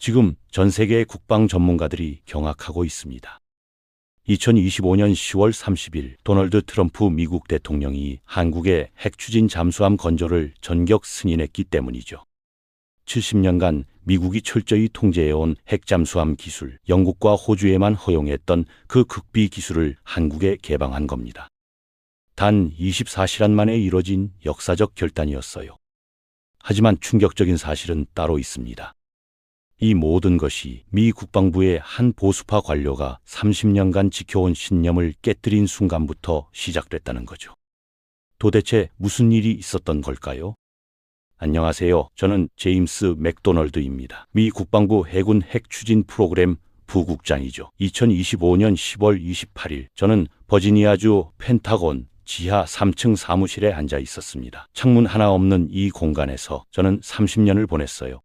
지금 전 세계의 국방 전문가들이 경악하고 있습니다. 2025년 10월 30일 도널드 트럼프 미국 대통령이 한국의 핵추진 잠수함 건조를 전격 승인했기 때문이죠. 70년간 미국이 철저히 통제해온 핵잠수함 기술, 영국과 호주에만 허용했던 그 극비 기술을 한국에 개방한 겁니다. 단 24시간 만에 이뤄진 역사적 결단이었어요. 하지만 충격적인 사실은 따로 있습니다. 이 모든 것이 미 국방부의 한 보수파 관료가 30년간 지켜온 신념을 깨뜨린 순간부터 시작됐다는 거죠. 도대체 무슨 일이 있었던 걸까요? 안녕하세요. 저는 제임스 맥도널드입니다. 미 국방부 해군 핵추진 프로그램 부국장이죠. 2025년 10월 28일 저는 버지니아주 펜타곤 지하 3층 사무실에 앉아 있었습니다. 창문 하나 없는 이 공간에서 저는 30년을 보냈어요.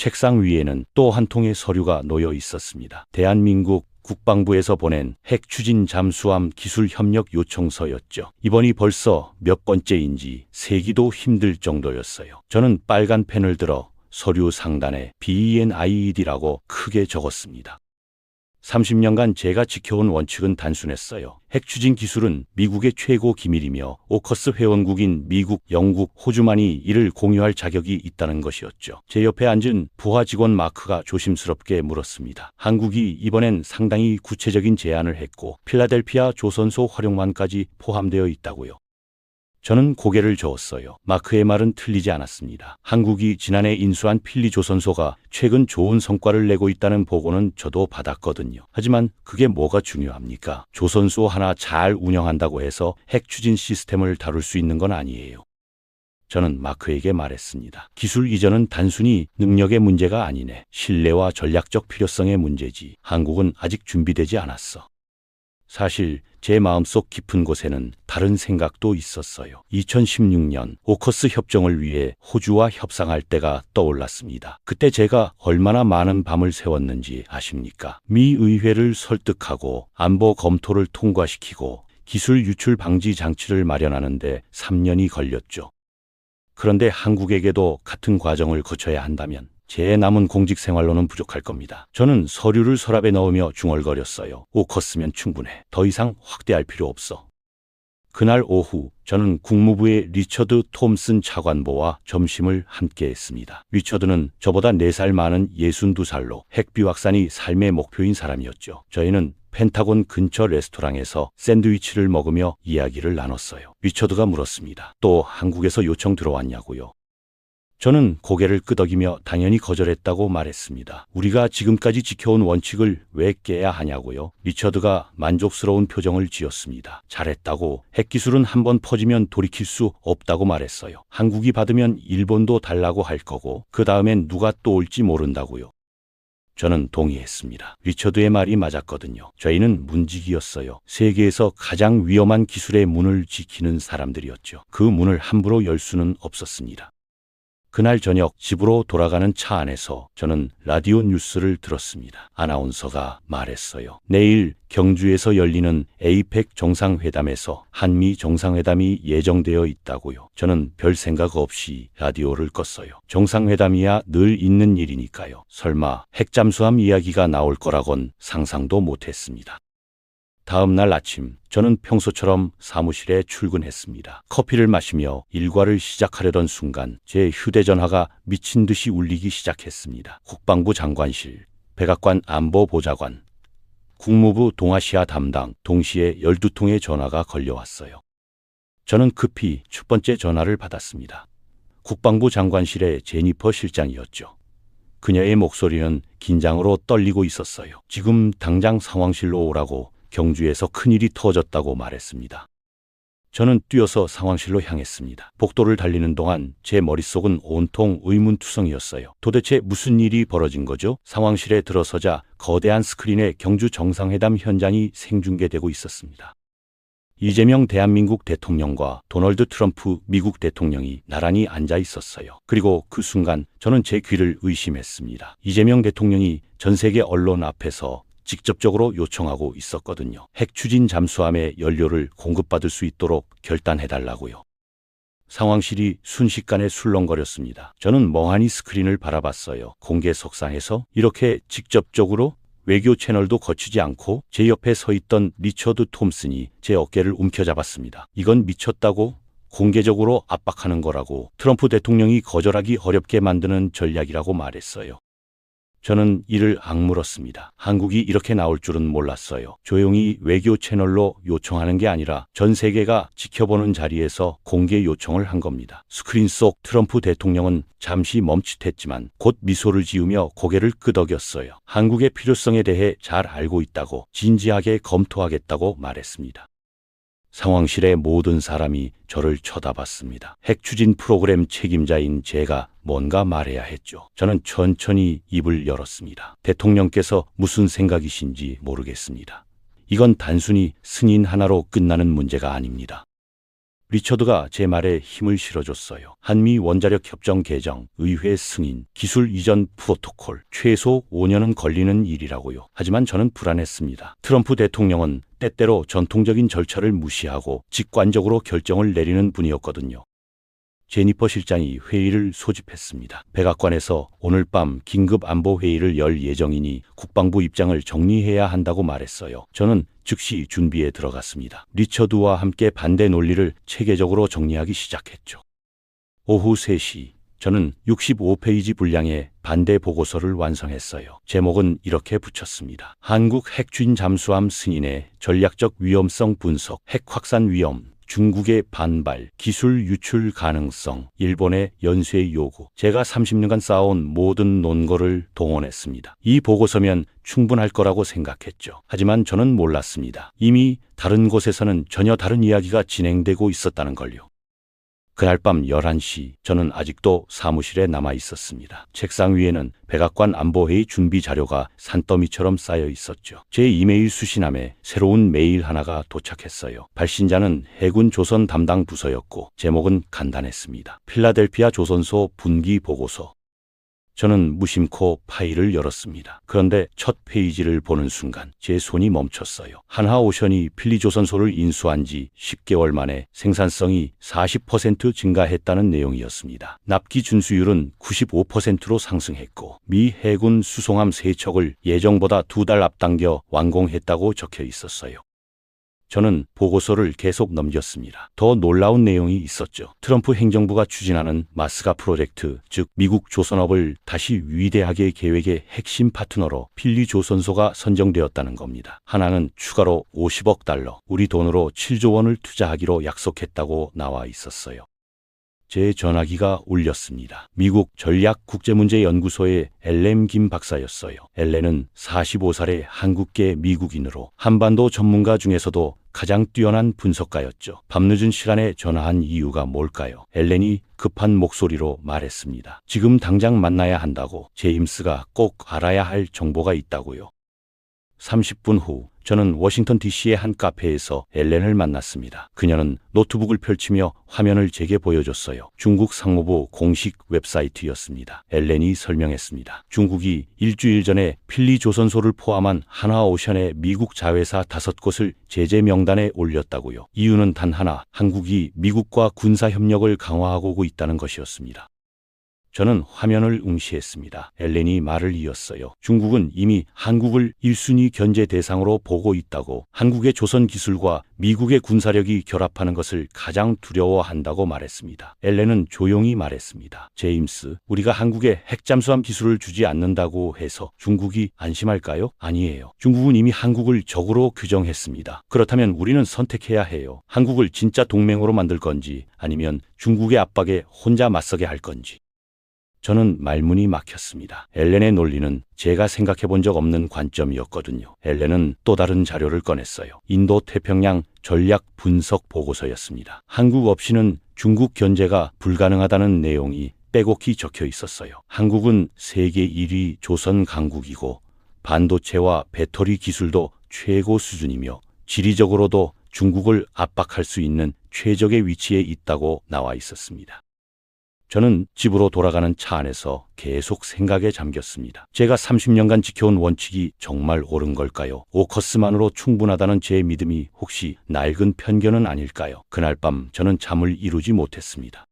책상 위에는 또 한 통의 서류가 놓여 있었습니다. 대한민국 국방부에서 보낸 핵추진 잠수함 기술 협력 요청서였죠. 이번이 벌써 몇 번째인지 세기도 힘들 정도였어요. 저는 빨간 펜을 들어 서류 상단에 BENIED라고 크게 적었습니다. 30년간 제가 지켜온 원칙은 단순했어요. 핵추진 기술은 미국의 최고 기밀이며 오커스 회원국인 미국, 영국, 호주만이 이를 공유할 자격이 있다는 것이었죠. 제 옆에 앉은 부하 직원 마크가 조심스럽게 물었습니다. 한국이 이번엔 상당히 구체적인 제안을 했고 필라델피아 조선소 활용만까지 포함되어 있다고요. 저는 고개를 저었어요. 마크의 말은 틀리지 않았습니다. 한국이 지난해 인수한 필리 조선소가 최근 좋은 성과를 내고 있다는 보고는 저도 받았거든요. 하지만 그게 뭐가 중요합니까? 조선소 하나 잘 운영한다고 해서 핵추진 시스템을 다룰 수 있는 건 아니에요. 저는 마크에게 말했습니다. 기술 이전은 단순히 능력의 문제가 아니네. 신뢰와 전략적 필요성의 문제지. 한국은 아직 준비되지 않았어. 사실 제 마음속 깊은 곳에는 다른 생각도 있었어요. 2016년 오커스 협정을 위해 호주와 협상할 때가 떠올랐습니다. 그때 제가 얼마나 많은 밤을 새웠는지 아십니까? 미 의회를 설득하고 안보 검토를 통과시키고 기술 유출 방지 장치를 마련하는데 3년이 걸렸죠. 그런데 한국에게도 같은 과정을 거쳐야 한다면 제 남은 공직 생활로는 부족할 겁니다. 저는 서류를 서랍에 넣으며 중얼거렸어요. 오커스면 충분해. 더 이상 확대할 필요 없어. 그날 오후 저는 국무부의 리처드 톰슨 차관보와 점심을 함께 했습니다. 리처드는 저보다 4살 많은 62살로 핵비확산이 삶의 목표인 사람이었죠. 저희는 펜타곤 근처 레스토랑에서 샌드위치를 먹으며 이야기를 나눴어요. 리처드가 물었습니다. 또 한국에서 요청 들어왔냐고요? 저는 고개를 끄덕이며 당연히 거절했다고 말했습니다. 우리가 지금까지 지켜온 원칙을 왜 깨야 하냐고요? 리처드가 만족스러운 표정을 지었습니다. 잘했다고. 핵기술은 한번 퍼지면 돌이킬 수 없다고 말했어요. 한국이 받으면 일본도 달라고 할 거고 그 다음엔 누가 또 올지 모른다고요. 저는 동의했습니다. 리처드의 말이 맞았거든요. 저희는 문지기였어요. 세계에서 가장 위험한 기술의 문을 지키는 사람들이었죠. 그 문을 함부로 열 수는 없었습니다. 그날 저녁 집으로 돌아가는 차 안에서 저는 라디오 뉴스를 들었습니다. 아나운서가 말했어요. 내일 경주에서 열리는 에이펙 정상회담에서 한미 정상회담이 예정되어 있다고요. 저는 별 생각 없이 라디오를 껐어요. 정상회담이야 늘 있는 일이니까요. 설마 핵잠수함 이야기가 나올 거라곤 상상도 못했습니다. 다음 날 아침 저는 평소처럼 사무실에 출근했습니다. 커피를 마시며 일과를 시작하려던 순간 제 휴대전화가 미친 듯이 울리기 시작했습니다. 국방부 장관실, 백악관 안보보좌관, 국무부 동아시아 담당, 동시에 12통의 전화가 걸려왔어요. 저는 급히 첫 번째 전화를 받았습니다. 국방부 장관실의 제니퍼 실장이었죠. 그녀의 목소리는 긴장으로 떨리고 있었어요. 지금 당장 상황실로 오라고 경주에서 큰일이 터졌다고 말했습니다. 저는 뛰어서 상황실로 향했습니다. 복도를 달리는 동안 제 머릿속은 온통 의문투성이었어요. 도대체 무슨 일이 벌어진 거죠? 상황실에 들어서자 거대한 스크린에 경주 정상회담 현장이 생중계되고 있었습니다. 이재명 대한민국 대통령과 도널드 트럼프 미국 대통령이 나란히 앉아 있었어요. 그리고 그 순간 저는 제 귀를 의심했습니다. 이재명 대통령이 전 세계 언론 앞에서 직접적으로 요청하고 있었거든요. 핵추진 잠수함의 연료를 공급받을 수 있도록 결단해달라고요. 상황실이 순식간에 술렁거렸습니다. 저는 멍하니 스크린을 바라봤어요. 공개석상에서 이렇게 직접적으로 외교 채널도 거치지 않고 제 옆에 서 있던 리처드 톰슨이 제 어깨를 움켜잡았습니다. 이건 미쳤다고, 공개적으로 압박하는 거라고, 트럼프 대통령이 거절하기 어렵게 만드는 전략이라고 말했어요. 저는 이를 악물었습니다. 한국이 이렇게 나올 줄은 몰랐어요. 조용히 외교 채널로 요청하는 게 아니라 전 세계가 지켜보는 자리에서 공개 요청을 한 겁니다. 스크린 속 트럼프 대통령은 잠시 멈칫했지만 곧 미소를 지으며 고개를 끄덕였어요. 한국의 필요성에 대해 잘 알고 있다고, 진지하게 검토하겠다고 말했습니다. 상황실의 모든 사람이 저를 쳐다봤습니다. 핵추진 프로그램 책임자인 제가 뭔가 말해야 했죠. 저는 천천히 입을 열었습니다. 대통령께서 무슨 생각이신지 모르겠습니다. 이건 단순히 승인 하나로 끝나는 문제가 아닙니다. 리처드가 제 말에 힘을 실어줬어요. 한미 원자력 협정 개정, 의회 승인, 기술 이전 프로토콜, 최소 5년은 걸리는 일이라고요. 하지만 저는 불안했습니다. 트럼프 대통령은 때때로 전통적인 절차를 무시하고 직관적으로 결정을 내리는 분이었거든요. 제니퍼 실장이 회의를 소집했습니다. 백악관에서 오늘 밤 긴급 안보 회의를 열 예정이니 국방부 입장을 정리해야 한다고 말했어요. 저는 즉시 준비에 들어갔습니다. 리처드와 함께 반대 논리를 체계적으로 정리하기 시작했죠. 오후 3시 저는 65페이지 분량의 반대 보고서를 완성했어요. 제목은 이렇게 붙였습니다. 한국 핵추진 잠수함 승인의 전략적 위험성 분석, 핵 확산 위험, 중국의 반발, 기술 유출 가능성, 일본의 연쇄 요구. 제가 30년간 쌓아온 모든 논거를 동원했습니다. 이 보고서면 충분할 거라고 생각했죠. 하지만 저는 몰랐습니다. 이미 다른 곳에서는 전혀 다른 이야기가 진행되고 있었다는 걸요. 그날 밤 11시 저는 아직도 사무실에 남아 있었습니다. 책상 위에는 백악관 안보회의 준비 자료가 산더미처럼 쌓여 있었죠. 제 이메일 수신함에 새로운 메일 하나가 도착했어요. 발신자는 해군 조선 담당 부서였고 제목은 간단했습니다. 필라델피아 조선소 분기 보고서. 저는 무심코 파일을 열었습니다. 그런데 첫 페이지를 보는 순간 제 손이 멈췄어요. 한화오션이 필리조선소를 인수한 지 10개월 만에 생산성이 40% 증가했다는 내용이었습니다. 납기 준수율은 95%로 상승했고 미 해군 수송함 3척을 예정보다 2달 앞당겨 완공했다고 적혀 있었어요. 저는 보고서를 계속 넘겼습니다. 더 놀라운 내용이 있었죠. 트럼프 행정부가 추진하는 마스가 프로젝트, 즉 미국 조선업을 다시 위대하게 계획의 핵심 파트너로 필리조선소가 선정되었다는 겁니다. 하나는 추가로 50억 달러, 우리 돈으로 7조 원을 투자하기로 약속했다고 나와 있었어요. 제 전화기가 울렸습니다. 미국 전략국제문제연구소의 엘렌 김 박사였어요. 엘렌은 45살의 한국계 미국인으로 한반도 전문가 중에서도 가장 뛰어난 분석가였죠. 밤늦은 시간에 전화한 이유가 뭘까요? 엘렌이 급한 목소리로 말했습니다. 지금 당장 만나야 한다고. 제임스가 꼭 알아야 할 정보가 있다고요. 30분 후 저는 워싱턴 DC의 한 카페에서 엘렌을 만났습니다. 그녀는 노트북을 펼치며 화면을 제게 보여줬어요. 중국 상무부 공식 웹사이트였습니다. 엘렌이 설명했습니다. 중국이 일주일 전에 필리조선소를 포함한 한화오션의 미국 자회사 5곳을 제재 명단에 올렸다고요. 이유는 단 하나, 한국이 미국과 군사협력을 강화하고 있다는 것이었습니다. 저는 화면을 응시했습니다. 엘렌이 말을 이었어요. 중국은 이미 한국을 1순위 견제 대상으로 보고 있다고, 한국의 조선 기술과 미국의 군사력이 결합하는 것을 가장 두려워한다고 말했습니다. 엘렌은 조용히 말했습니다. 제임스, 우리가 한국에 핵잠수함 기술을 주지 않는다고 해서 중국이 안심할까요? 아니에요. 중국은 이미 한국을 적으로 규정했습니다. 그렇다면 우리는 선택해야 해요. 한국을 진짜 동맹으로 만들 건지 아니면 중국의 압박에 혼자 맞서게 할 건지. 저는 말문이 막혔습니다. 엘렌의 논리는 제가 생각해 본 적 없는 관점이었거든요. 엘렌은 또 다른 자료를 꺼냈어요. 인도 태평양 전략 분석 보고서였습니다. 한국 없이는 중국 견제가 불가능하다는 내용이 빼곡히 적혀 있었어요. 한국은 세계 1위 조선 강국이고 반도체와 배터리 기술도 최고 수준이며 지리적으로도 중국을 압박할 수 있는 최적의 위치에 있다고 나와 있었습니다. 저는 집으로 돌아가는 차 안에서 계속 생각에 잠겼습니다. 제가 30년간 지켜온 원칙이 정말 옳은 걸까요? 오커스만으로 충분하다는 제 믿음이 혹시 낡은 편견은 아닐까요? 그날 밤 저는 잠을 이루지 못했습니다.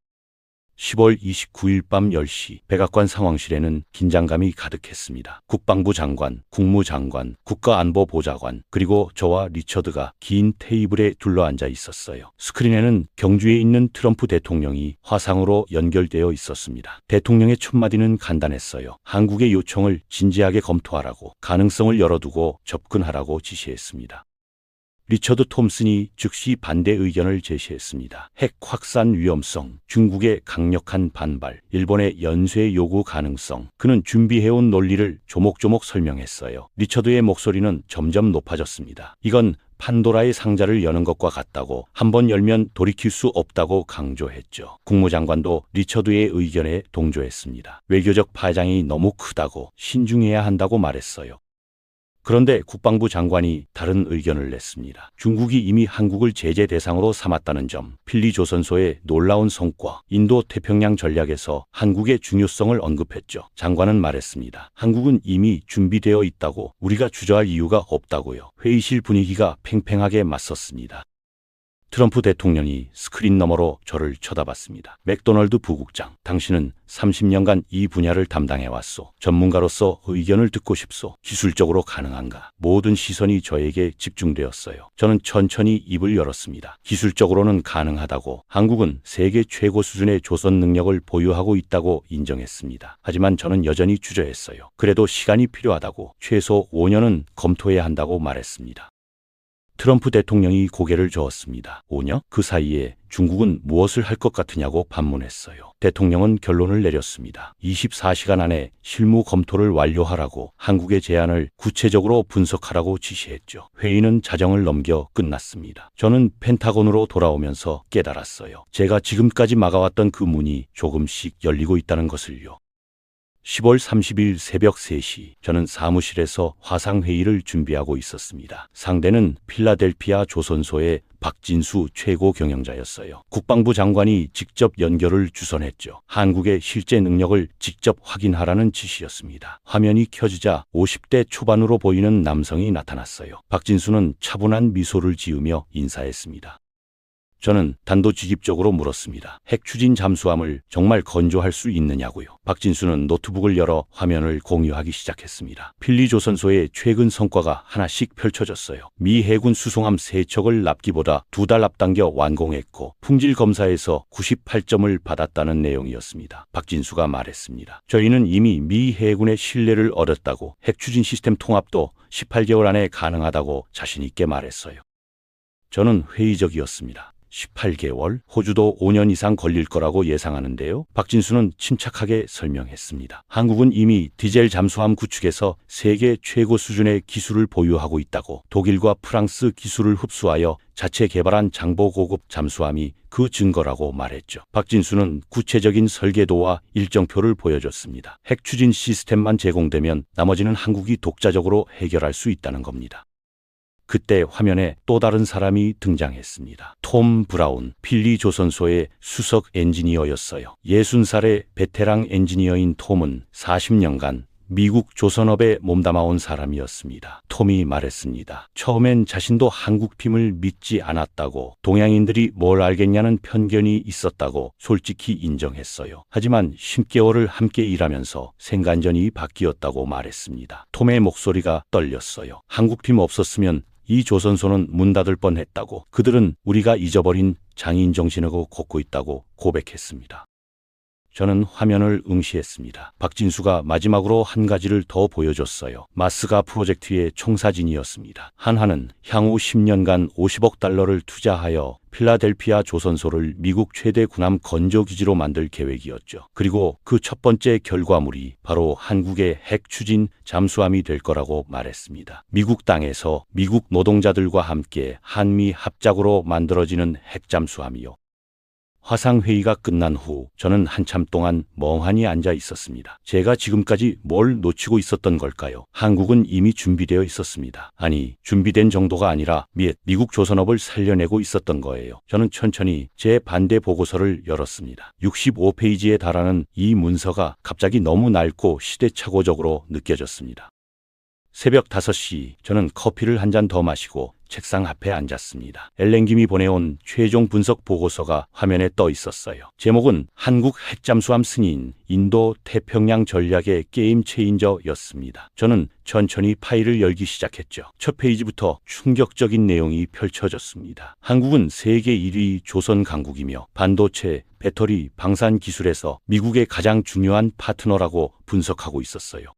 10월 29일 밤 10시 백악관 상황실에는 긴장감이 가득했습니다. 국방부 장관, 국무장관, 국가안보보좌관, 그리고 저와 리처드가 긴 테이블에 둘러앉아 있었어요. 스크린에는 경주에 있는 트럼프 대통령이 화상으로 연결되어 있었습니다. 대통령의 첫마디는 간단했어요. 한국의 요청을 진지하게 검토하라고, 가능성을 열어두고 접근하라고 지시했습니다. 리처드 톰슨이 즉시 반대 의견을 제시했습니다. 핵 확산 위험성, 중국의 강력한 반발, 일본의 연쇄 요구 가능성. 그는 준비해온 논리를 조목조목 설명했어요. 리처드의 목소리는 점점 높아졌습니다. 이건 판도라의 상자를 여는 것과 같다고, 한번 열면 돌이킬 수 없다고 강조했죠. 국무장관도 리처드의 의견에 동조했습니다. 외교적 파장이 너무 크다고, 신중해야 한다고 말했어요. 그런데 국방부 장관이 다른 의견을 냈습니다. 중국이 이미 한국을 제재 대상으로 삼았다는 점, 필리조선소의 놀라운 성과, 인도 태평양 전략에서 한국의 중요성을 언급했죠. 장관은 말했습니다. 한국은 이미 준비되어 있다고, 우리가 주저할 이유가 없다고요. 회의실 분위기가 팽팽하게 맞섰습니다. 트럼프 대통령이 스크린 너머로 저를 쳐다봤습니다. 맥도널드 부국장, 당신은 30년간 이 분야를 담당해왔소. 전문가로서 의견을 듣고 싶소. 기술적으로 가능한가? 모든 시선이 저에게 집중되었어요. 저는 천천히 입을 열었습니다. 기술적으로는 가능하다고, 한국은 세계 최고 수준의 조선 능력을 보유하고 있다고 인정했습니다. 하지만 저는 여전히 주저했어요. 그래도 시간이 필요하다고, 최소 5년은 검토해야 한다고 말했습니다. 트럼프 대통령이 고개를 저었습니다. 5년? 그 사이에 중국은 무엇을 할 것 같으냐고 반문했어요. 대통령은 결론을 내렸습니다. 24시간 안에 실무 검토를 완료하라고, 한국의 제안을 구체적으로 분석하라고 지시했죠. 회의는 자정을 넘겨 끝났습니다. 저는 펜타곤으로 돌아오면서 깨달았어요. 제가 지금까지 막아왔던 그 문이 조금씩 열리고 있다는 것을요. 10월 30일 새벽 3시, 저는 사무실에서 화상회의를 준비하고 있었습니다. 상대는 필라델피아 조선소의 박진수 최고 경영자였어요. 국방부 장관이 직접 연결을 주선했죠. 한국의 실제 능력을 직접 확인하라는 지시였습니다. 화면이 켜지자 50대 초반으로 보이는 남성이 나타났어요. 박진수는 차분한 미소를 지으며 인사했습니다. 저는 단도직입적으로 물었습니다. 핵 추진 잠수함을 정말 건조할 수 있느냐고요. 박진수는 노트북을 열어 화면을 공유하기 시작했습니다. 필리조선소의 최근 성과가 하나씩 펼쳐졌어요. 미 해군 수송함 3척을 납기보다 2달 앞당겨 완공했고, 품질 검사에서 98점을 받았다는 내용이었습니다. 박진수가 말했습니다. 저희는 이미 미 해군의 신뢰를 얻었다고, 핵 추진 시스템 통합도 18개월 안에 가능하다고 자신 있게 말했어요. 저는 회의적이었습니다. 18개월? 호주도 5년 이상 걸릴 거라고 예상하는데요. 박진수는 침착하게 설명했습니다. 한국은 이미 디젤 잠수함 구축에서 세계 최고 수준의 기술을 보유하고 있다고, 독일과 프랑스 기술을 흡수하여 자체 개발한 장보 고급 잠수함이 그 증거라고 말했죠. 박진수는 구체적인 설계도와 일정표를 보여줬습니다. 핵 추진 시스템만 제공되면 나머지는 한국이 독자적으로 해결할 수 있다는 겁니다. 그때 화면에 또 다른 사람이 등장했습니다. 톰 브라운, 필리조선소의 수석 엔지니어였어요. 60살의 베테랑 엔지니어인 톰은 40년간 미국 조선업에 몸담아온 사람이었습니다. 톰이 말했습니다. 처음엔 자신도 한국팀을 믿지 않았다고, 동양인들이 뭘 알겠냐는 편견이 있었다고 솔직히 인정했어요. 하지만 10개월을 함께 일하면서 생관전이 바뀌었다고 말했습니다. 톰의 목소리가 떨렸어요. 한국팀 없었으면 이 조선소는 문 닫을 뻔했다고, 그들은 우리가 잊어버린 장인 정신하고 걷고 있다고 고백했습니다. 저는 화면을 응시했습니다. 박진수가 마지막으로 한 가지를 더 보여줬어요. 마스가 프로젝트의 총사진이었습니다. 한화는 향후 10년간 50억 달러를 투자하여 필라델피아 조선소를 미국 최대 군함 건조기지로 만들 계획이었죠. 그리고 그 첫 번째 결과물이 바로 한국의 핵 추진 잠수함이 될 거라고 말했습니다. 미국 땅에서 미국 노동자들과 함께 한미 합작으로 만들어지는 핵 잠수함이요. 화상회의가 끝난 후 저는 한참 동안 멍하니 앉아 있었습니다. 제가 지금까지 뭘 놓치고 있었던 걸까요? 한국은 이미 준비되어 있었습니다. 아니, 준비된 정도가 아니라 미국 조선업을 살려내고 있었던 거예요. 저는 천천히 제 반대 보고서를 열었습니다. 65페이지에 달하는 이 문서가 갑자기 너무 낡고 시대착오적으로 느껴졌습니다. 새벽 5시, 저는 커피를 한 잔 더 마시고 책상 앞에 앉았습니다. 엘렌김이 보내온 최종 분석 보고서가 화면에 떠 있었어요. 제목은 한국 핵잠수함 승인, 인도 태평양 전략의 게임 체인저였습니다. 저는 천천히 파일을 열기 시작했죠. 첫 페이지부터 충격적인 내용이 펼쳐졌습니다. 한국은 세계 1위 조선 강국이며 반도체, 배터리, 방산 기술에서 미국의 가장 중요한 파트너라고 분석하고 있었어요.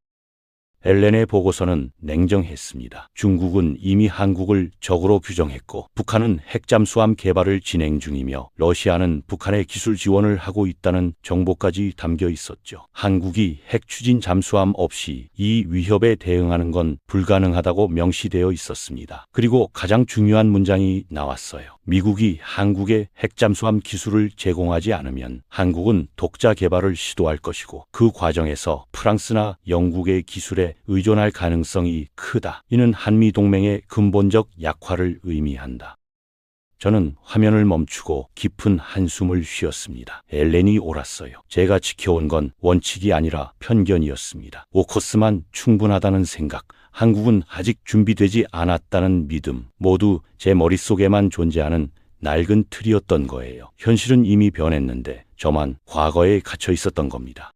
엘렌의 보고서는 냉정했습니다. 중국은 이미 한국을 적으로 규정했고 북한은 핵잠수함 개발을 진행 중이며 러시아는 북한의 기술 지원을 하고 있다는 정보까지 담겨 있었죠. 한국이 핵추진 잠수함 없이 이 위협에 대응하는 건 불가능하다고 명시되어 있었습니다. 그리고 가장 중요한 문장이 나왔어요. 미국이 한국에 핵잠수함 기술을 제공하지 않으면 한국은 독자 개발을 시도할 것이고 그 과정에서 프랑스나 영국의 기술에 의존할 가능성이 크다. 이는 한미동맹의 근본적 약화를 의미한다. 저는 화면을 멈추고 깊은 한숨을 쉬었습니다. 엘렌이 옳았어요. 제가 지켜온 건 원칙이 아니라 편견이었습니다. 오커스만 충분하다는 생각, 한국은 아직 준비되지 않았다는 믿음, 모두 제 머릿속에만 존재하는 낡은 틀이었던 거예요. 현실은 이미 변했는데 저만 과거에 갇혀 있었던 겁니다.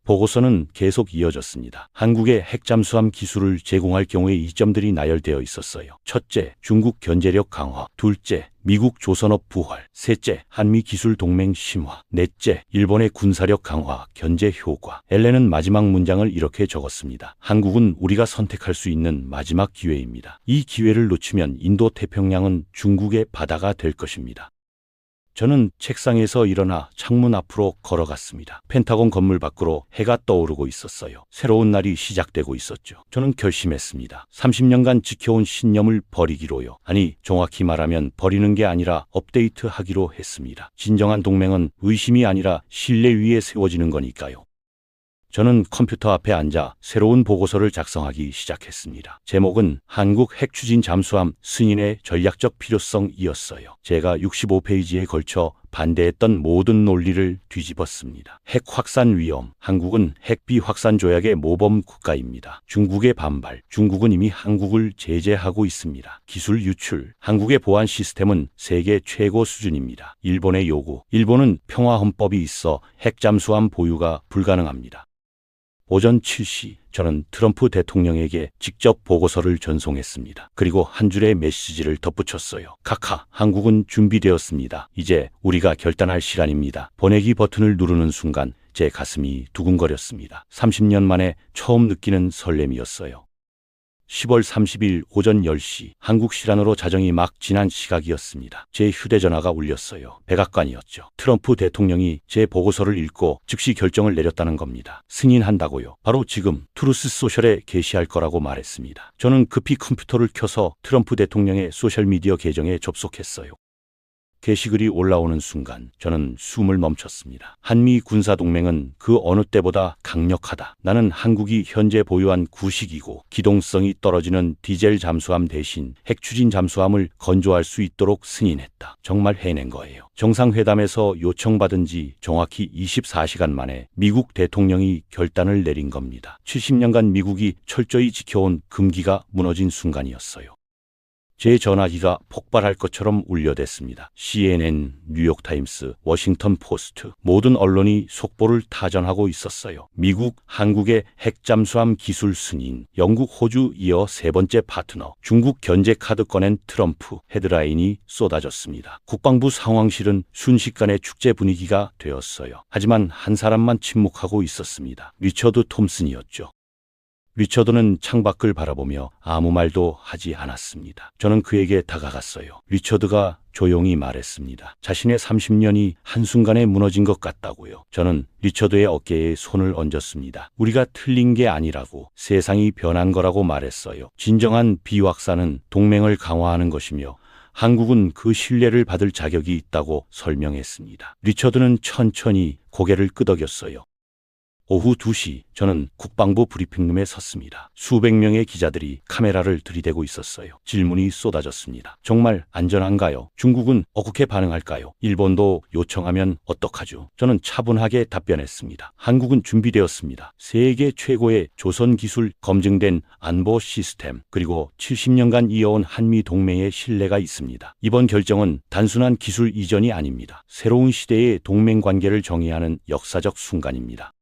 보고서는 계속 이어졌습니다. 한국의 핵잠수함 기술을 제공할 경우의 이점들이 나열되어 있었어요. 첫째, 중국 견제력 강화. 둘째, 미국 조선업 부활. 셋째, 한미 기술 동맹 심화. 넷째, 일본의 군사력 강화, 견제 효과. 엘렌은 마지막 문장을 이렇게 적었습니다. 한국은 우리가 선택할 수 있는 마지막 기회입니다. 이 기회를 놓치면 인도 태평양은 중국의 바다가 될 것입니다. 저는 책상에서 일어나 창문 앞으로 걸어갔습니다. 펜타곤 건물 밖으로 해가 떠오르고 있었어요. 새로운 날이 시작되고 있었죠. 저는 결심했습니다. 30년간 지켜온 신념을 버리기로요. 아니, 정확히 말하면 버리는 게 아니라 업데이트하기로 했습니다. 진정한 동맹은 의심이 아니라 신뢰 위에 세워지는 거니까요. 저는 컴퓨터 앞에 앉아 새로운 보고서를 작성하기 시작했습니다. 제목은 한국 핵추진 잠수함 승인의 전략적 필요성이었어요. 제가 65페이지에 걸쳐 반대했던 모든 논리를 뒤집었습니다. 핵 확산 위험. 한국은 핵 비확산 조약의 모범 국가입니다. 중국의 반발. 중국은 이미 한국을 제재하고 있습니다. 기술 유출. 한국의 보안 시스템은 세계 최고 수준입니다. 일본의 요구. 일본은 평화헌법이 있어 핵잠수함 보유가 불가능합니다. 오전 7시 저는 트럼프 대통령에게 직접 보고서를 전송했습니다. 그리고 한 줄의 메시지를 덧붙였어요. 카카, 한국은 준비되었습니다. 이제 우리가 결단할 시간입니다. 보내기 버튼을 누르는 순간 제 가슴이 두근거렸습니다. 30년 만에 처음 느끼는 설렘이었어요. 10월 30일 오전 10시 한국 시간으로 자정이 막 지난 시각이었습니다. 제 휴대전화가 울렸어요. 백악관이었죠. 트럼프 대통령이 제 보고서를 읽고 즉시 결정을 내렸다는 겁니다. 승인한다고요. 바로 지금 트루스 소셜에 게시할 거라고 말했습니다. 저는 급히 컴퓨터를 켜서 트럼프 대통령의 소셜미디어 계정에 접속했어요. 게시글이 올라오는 순간 저는 숨을 멈췄습니다. 한미 군사동맹은 그 어느 때보다 강력하다. 나는 한국이 현재 보유한 구식이고 기동성이 떨어지는 디젤 잠수함 대신 핵추진 잠수함을 건조할 수 있도록 승인했다. 정말 해낸 거예요. 정상회담에서 요청받은 지 정확히 24시간 만에 미국 대통령이 결단을 내린 겁니다. 70년간 미국이 철저히 지켜온 금기가 무너진 순간이었어요. 제 전화기가 폭발할 것처럼 울려댔습니다. CNN, 뉴욕타임스, 워싱턴 포스트 모든 언론이 속보를 타전하고 있었어요. 미국, 한국의 핵잠수함 기술 승인, 영국, 호주 이어 세 번째 파트너, 중국 견제 카드 꺼낸 트럼프 헤드라인이 쏟아졌습니다. 국방부 상황실은 순식간에 축제 분위기가 되었어요. 하지만 한 사람만 침묵하고 있었습니다. 리처드 톰슨이었죠. 리처드는 창밖을 바라보며 아무 말도 하지 않았습니다. 저는 그에게 다가갔어요. 리처드가 조용히 말했습니다. 자신의 30년이 한순간에 무너진 것 같다고요. 저는 리처드의 어깨에 손을 얹었습니다. 우리가 틀린 게 아니라고, 세상이 변한 거라고 말했어요. 진정한 비확산은 동맹을 강화하는 것이며 한국은 그 신뢰를 받을 자격이 있다고 설명했습니다. 리처드는 천천히 고개를 끄덕였어요. 오후 2시 저는 국방부 브리핑룸에 섰습니다. 수백 명의 기자들이 카메라를 들이대고 있었어요. 질문이 쏟아졌습니다. 정말 안전한가요? 중국은 어떻게 반응할까요? 일본도 요청하면 어떡하죠? 저는 차분하게 답변했습니다. 한국은 준비되었습니다. 세계 최고의 조선 기술 검증된 안보 시스템 그리고 70년간 이어온 한미 동맹의 신뢰가 있습니다. 이번 결정은 단순한 기술 이전이 아닙니다. 새로운 시대의 동맹 관계를 정의하는 역사적 순간입니다.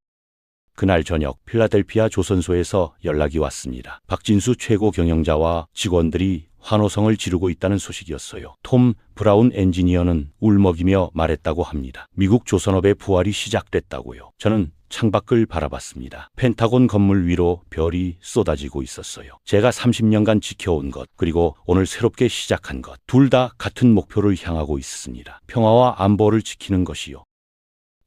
그날 저녁 필라델피아 조선소에서 연락이 왔습니다. 박진수 최고 경영자와 직원들이 환호성을 지르고 있다는 소식이었어요. 톰 브라운 엔지니어는 울먹이며 말했다고 합니다. 미국 조선업의 부활이 시작됐다고요. 저는 창밖을 바라봤습니다. 펜타곤 건물 위로 별이 쏟아지고 있었어요. 제가 30년간 지켜온 것, 그리고 오늘 새롭게 시작한 것, 둘 다 같은 목표를 향하고 있습니다. 평화와 안보를 지키는 것이요.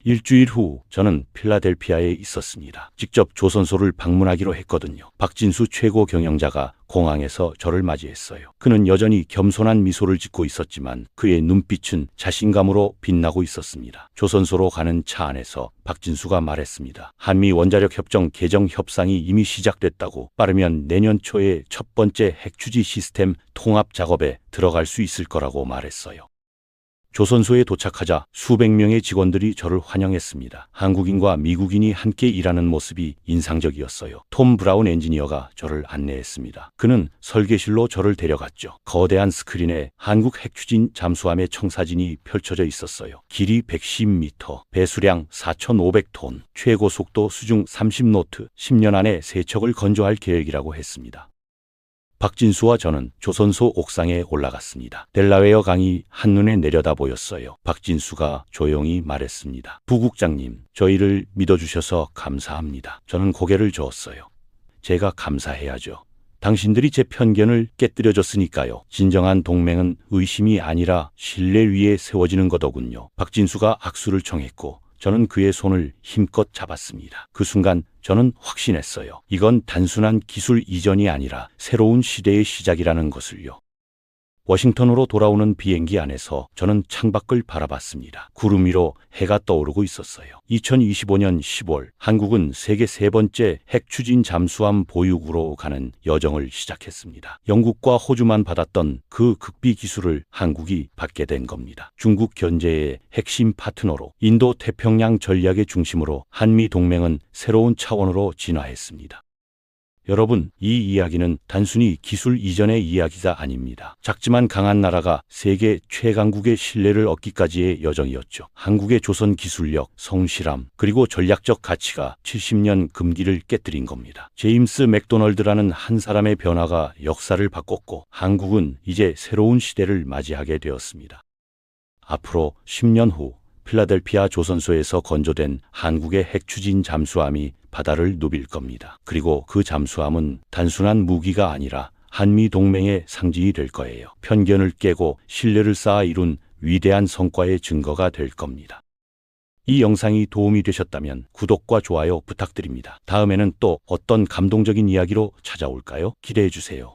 일주일 후 저는 필라델피아에 있었습니다. 직접 조선소를 방문하기로 했거든요. 박진수 최고 경영자가 공항에서 저를 맞이했어요. 그는 여전히 겸손한 미소를 짓고 있었지만 그의 눈빛은 자신감으로 빛나고 있었습니다. 조선소로 가는 차 안에서 박진수가 말했습니다. 한미 원자력 협정 개정 협상이 이미 시작됐다고, 빠르면 내년 초에 첫 번째 핵추지 시스템 통합 작업에 들어갈 수 있을 거라고 말했어요. 조선소에 도착하자 수백 명의 직원들이 저를 환영했습니다. 한국인과 미국인이 함께 일하는 모습이 인상적이었어요. 톰 브라운 엔지니어가 저를 안내했습니다. 그는 설계실로 저를 데려갔죠. 거대한 스크린에 한국 핵추진 잠수함의 청사진이 펼쳐져 있었어요. 길이 110m, 배수량 4,500톤, 최고 속도 수중 30노트, 10년 안에 3척을 건조할 계획이라고 했습니다. 박진수와 저는 조선소 옥상에 올라갔습니다. 델라웨어 강이 한눈에 내려다 보였어요. 박진수가 조용히 말했습니다. 부국장님, 저희를 믿어주셔서 감사합니다. 저는 고개를 저었어요. 제가 감사해야죠. 당신들이 제 편견을 깨뜨려줬으니까요. 진정한 동맹은 의심이 아니라 신뢰 위에 세워지는 거더군요. 박진수가 악수를 청했고 저는 그의 손을 힘껏 잡았습니다. 그 순간 저는 확신했어요. 이건 단순한 기술 이전이 아니라 새로운 시대의 시작이라는 것을요. 워싱턴으로 돌아오는 비행기 안에서 저는 창밖을 바라봤습니다. 구름 위로 해가 떠오르고 있었어요. 2025년 10월 한국은 세계 세 번째 핵추진 잠수함 보유국으로 가는 여정을 시작했습니다. 영국과 호주만 받았던 그 극비 기술을 한국이 받게 된 겁니다. 중국 견제의 핵심 파트너로, 인도 태평양 전략의 중심으로 한미 동맹은 새로운 차원으로 진화했습니다. 여러분, 이 이야기는 단순히 기술 이전의 이야기가 아닙니다. 작지만 강한 나라가 세계 최강국의 신뢰를 얻기까지의 여정이었죠. 한국의 조선 기술력, 성실함, 그리고 전략적 가치가 70년 금기를 깨뜨린 겁니다. 제임스 맥도널드라는 한 사람의 변화가 역사를 바꿨고 한국은 이제 새로운 시대를 맞이하게 되었습니다. 앞으로 10년 후 필라델피아 조선소에서 건조된 한국의 핵추진 잠수함이 바다를 누빌 겁니다. 그리고 그 잠수함은 단순한 무기가 아니라 한미 동맹의 상징이 될 거예요. 편견을 깨고 신뢰를 쌓아 이룬 위대한 성과의 증거가 될 겁니다. 이 영상이 도움이 되셨다면 구독과 좋아요 부탁드립니다. 다음에는 또 어떤 감동적인 이야기로 찾아올까요? 기대해 주세요.